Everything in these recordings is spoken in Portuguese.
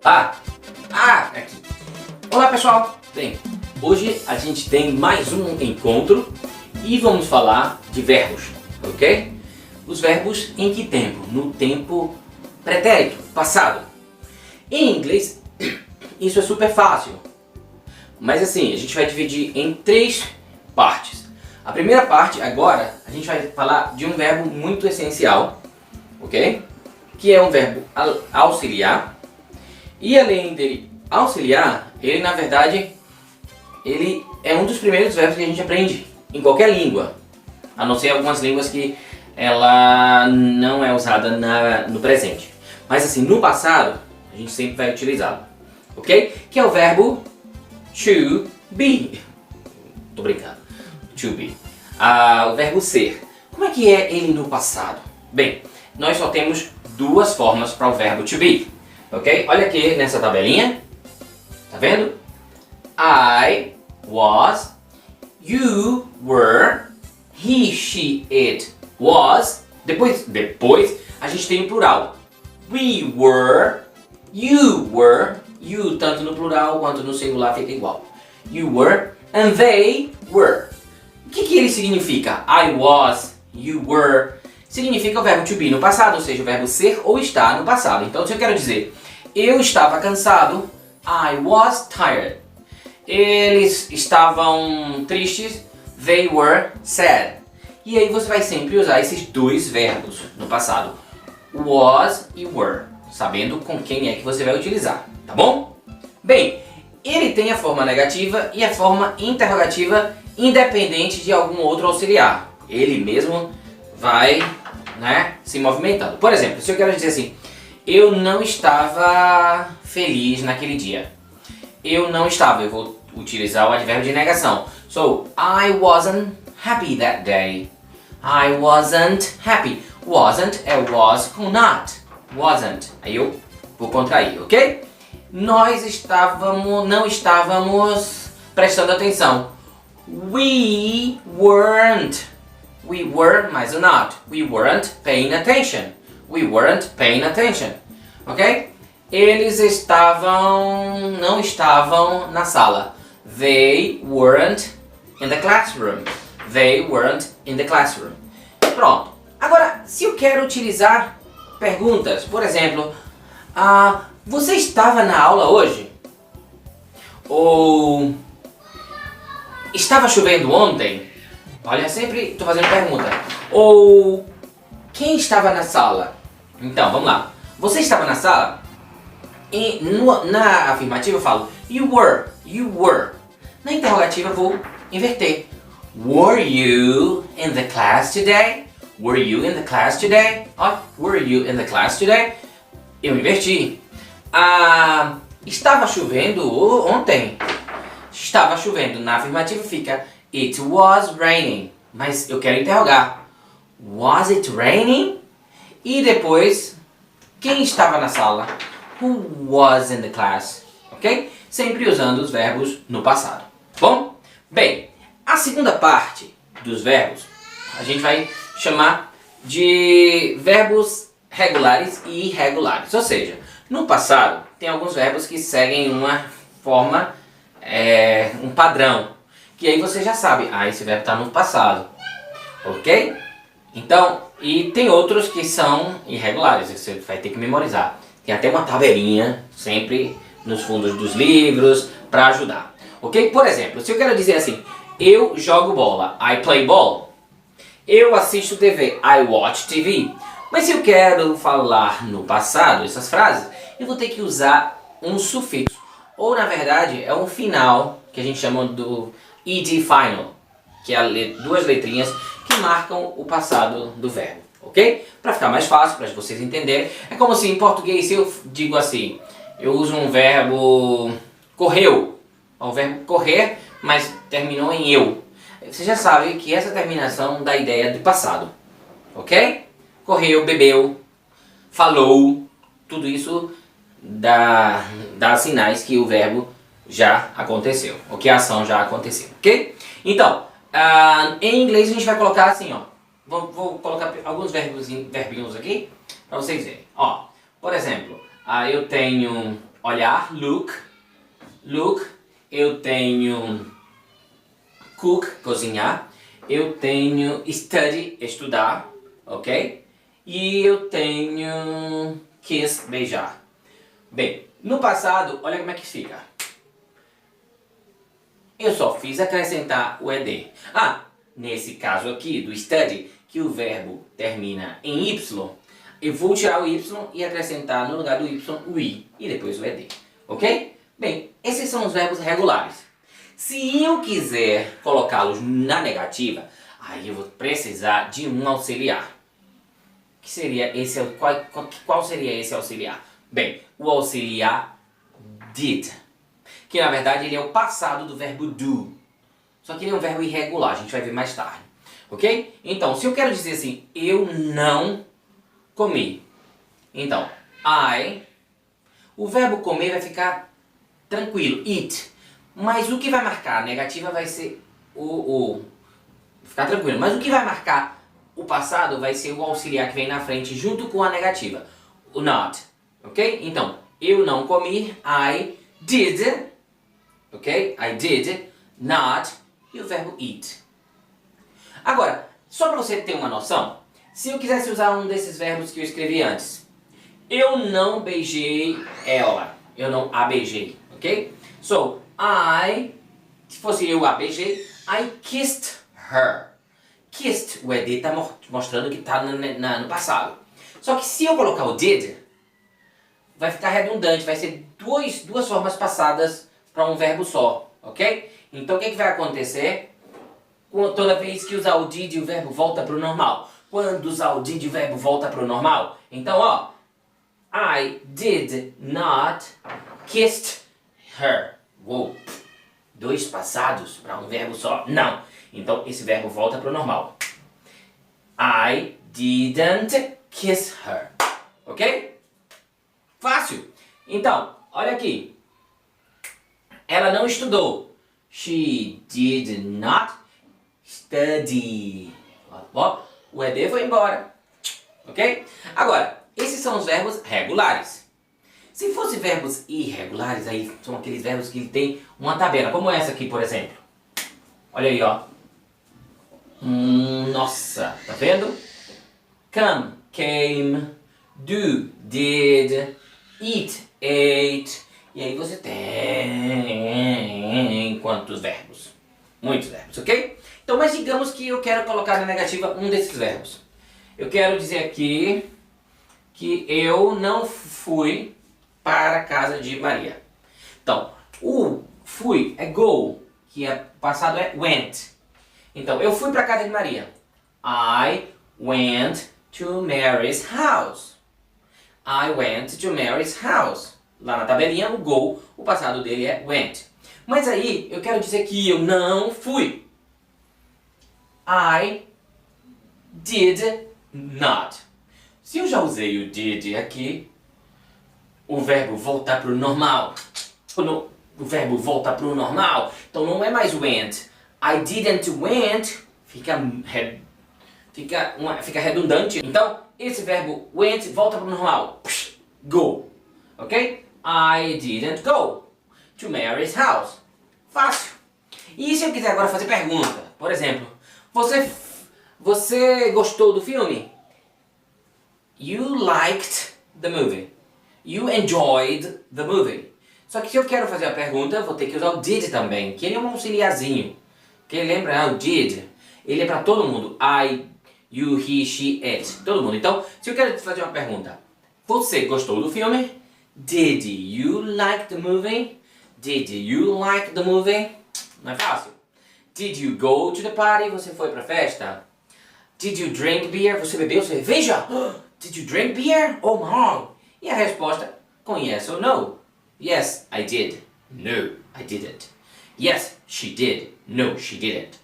Aqui. Olá pessoal! Bem, hoje a gente tem mais um encontro e vamos falar de verbos, ok? Os verbos em que tempo? No tempo pretérito, passado. Em inglês, isso é super fácil. Mas assim, a gente vai dividir em 3 partes. A primeira parte, agora, a gente vai falar de um verbo muito essencial, ok? Que é um verbo auxiliar. E além dele auxiliar, ele na verdade, ele é um dos primeiros verbos que a gente aprende em qualquer língua. A não ser algumas línguas que ela não é usada no presente. Mas assim, no passado, a gente sempre vai utilizá-lo, ok? Que é o verbo to be. Tô brincando. To be. O verbo ser. Como é que é ele no passado? Bem, nós só temos 2 formas para o verbo to be, ok? Olha aqui nessa tabelinha. Tá vendo? I was, you were, he, she, it was. Depois a gente tem o plural. We were, you were. You tanto no plural quanto no singular fica igual. You were and they were. O que ele significa? I was, you were. Significa o verbo to be no passado, ou seja, o verbo ser ou estar no passado. Então, se eu quero dizer, eu estava cansado, I was tired. Eles estavam tristes, they were sad. E aí você vai sempre usar esses 2 verbos no passado, was e were, sabendo com quem é que você vai utilizar, tá bom? Bem, ele tem a forma negativa e a forma interrogativa independente de algum outro auxiliar. Ele mesmo vai, se movimentando. Por exemplo, se eu quero dizer assim, eu não estava feliz naquele dia. Eu não estava, eu vou utilizar o advérbio de negação. So, I wasn't happy that day. I wasn't happy. Wasn't é was com not. Wasn't. Aí eu vou contrair, ok? Nós não estávamos prestando atenção. We weren't. We were mais o not. We weren't paying attention. We weren't paying attention. Ok? Eles não estavam na sala. They weren't in the classroom. They weren't in the classroom. Pronto. Agora, se eu quero utilizar perguntas, por exemplo, você estava na aula hoje? Ou estava chovendo ontem? Olha, sempre estou fazendo pergunta. Ou quem estava na sala? Então, vamos lá. Você estava na sala? E na afirmativa eu falo you were, you were. Na interrogativa eu vou inverter. Were you in the class today? Were you in the class today? Were you in the class today? Eu inverti. Estava chovendo ontem? Estava chovendo. Na afirmativa fica it was raining. Mas eu quero interrogar. Was it raining? E depois, quem estava na sala? Who was in the class? Ok? Sempre usando os verbos no passado. Bom? Bem, a segunda parte dos verbos a gente vai chamar de verbos regulares e irregulares. Ou seja, no passado tem alguns verbos que seguem uma forma, um padrão. Que aí você já sabe, esse verbo está no passado. Ok? Então, e tem outros que são irregulares, você vai ter que memorizar. Tem até uma tabelinha sempre nos fundos dos livros para ajudar. Ok? Por exemplo, se eu quero dizer assim, eu jogo bola, I play ball. Eu assisto TV, I watch TV. Mas se eu quero falar no passado, essas frases, eu vou ter que usar um sufixo. Ou na verdade é um final, que a gente chama do ed final, que é 2 letrinhas que marcam o passado do verbo, ok? Para ficar mais fácil, para vocês entenderem, é como se em português, se eu digo assim, eu uso um verbo correu, é o verbo correr, mas terminou em eu. Você já sabe que essa terminação dá ideia de passado, ok? Correu, bebeu, falou, tudo isso dá sinais que o verbo já aconteceu, ou que a ação já aconteceu, ok? Então, em inglês a gente vai colocar assim, ó. Vou colocar alguns verbinhos aqui para vocês verem. Ó, Por exemplo, eu tenho olhar, look, eu tenho cook, cozinhar, eu tenho study, estudar, ok? E eu tenho kiss, beijar. Bem, no passado, olha como é que fica. Eu só fiz acrescentar o ed. Nesse caso aqui do study, que o verbo termina em y, eu vou tirar o y e acrescentar no lugar do y o i e depois o ed, ok? Bem, esses são os verbos regulares. Se eu quiser colocá-los na negativa, aí eu vou precisar de um auxiliar. Que seria esse, qual seria esse auxiliar? Bem, o auxiliar did, que na verdade ele é o passado do verbo do. Só que ele é um verbo irregular, a gente vai ver mais tarde. Ok? Então, se eu quero dizer assim, eu não comi. Então, o verbo comer vai ficar tranquilo, eat. Mas o que vai marcar a negativa vai ser ficar tranquilo. Mas o que vai marcar o passado vai ser o auxiliar que vem na frente junto com a negativa. O not. Ok? Então, eu não comi, I did. Ok? I did not. E o verbo eat. Agora, só para você ter uma noção, se eu quisesse usar um desses verbos que eu escrevi antes. Eu não beijei ela. Eu não a beijei. Ok? So, se fosse eu a beijei, I kissed her. Kissed, o ed está mostrando que está no passado. Só que se eu colocar o did, vai ficar redundante, vai ser duas formas passadas para um verbo só, ok? Então o que vai acontecer? Toda vez que usar o did, o verbo volta para o normal. Quando usar o did, o verbo volta para o normal. Então, I did not kissed her. Uou, dois passados para um verbo só? Não. Então, esse verbo volta para o normal. I didn't kiss her. Ok? Fácil. Então, olha aqui. Ela não estudou. She did not study. O ed foi embora. Ok? Agora, esses são os verbos regulares. Se fossem verbos irregulares, aí são aqueles verbos que tem uma tabela, como essa aqui, por exemplo. Olha aí, ó. Nossa, tá vendo? Come, came, do, did, eat, ate. E aí você tem quantos verbos? Muitos verbos, ok? Então, mas digamos que eu quero colocar na negativa um desses verbos. Eu quero dizer aqui que eu não fui para a casa de Maria. Então, o fui é go, que é passado é went. Então, eu fui para a casa de Maria. I went to Mary's house. I went to Mary's house. Lá na tabelinha, o go, o passado dele é went. Mas aí, eu quero dizer que eu não fui. I did not. Se eu já usei o did aqui, o verbo voltar para o normal. O verbo volta para o normal. Então não é mais went. I didn't went. Fica redundante. Então, esse verbo went volta para o normal. Go. Ok? I didn't go to Mary's house. Fácil. E se eu quiser agora fazer pergunta? Por exemplo, você gostou do filme? You liked the movie. You enjoyed the movie. Só que se eu quero fazer a pergunta, eu vou ter que usar o did também, que ele é um auxiliarzinho. Quem lembra? O did. Ele é para todo mundo. I, you, he, she, it. Todo mundo. Então, se eu quero fazer uma pergunta, você gostou do filme? Did you like the movie? Did you like the movie? Não é fácil. Did you go to the party? Você foi pra festa? Did you drink beer? Você bebeu cerveja? Did you drink beer? Oh my! E a resposta com yes ou no. Yes, I did. No, I didn't. Yes, she did. No, she didn't.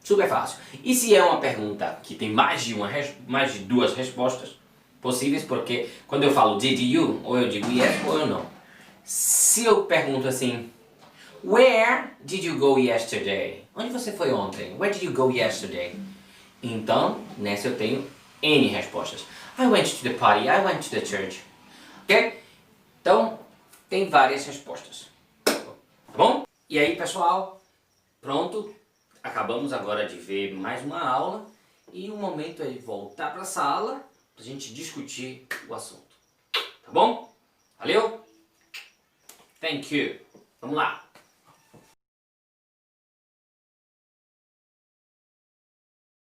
Super fácil. E se é uma pergunta que tem mais de duas respostas possíveis, porque quando eu falo did you, ou eu digo yes ou eu não. Se eu pergunto assim, where did you go yesterday? Onde você foi ontem? Where did you go yesterday? Então, nessa eu tenho N respostas. I went to the party, I went to the church. ok? Então, tem várias respostas, tá bom? E aí, pessoal, pronto, acabamos agora de ver mais uma aula e o momento é de voltar para a sala para a gente discutir o assunto, tá bom? Valeu? Thank you. Vamos lá.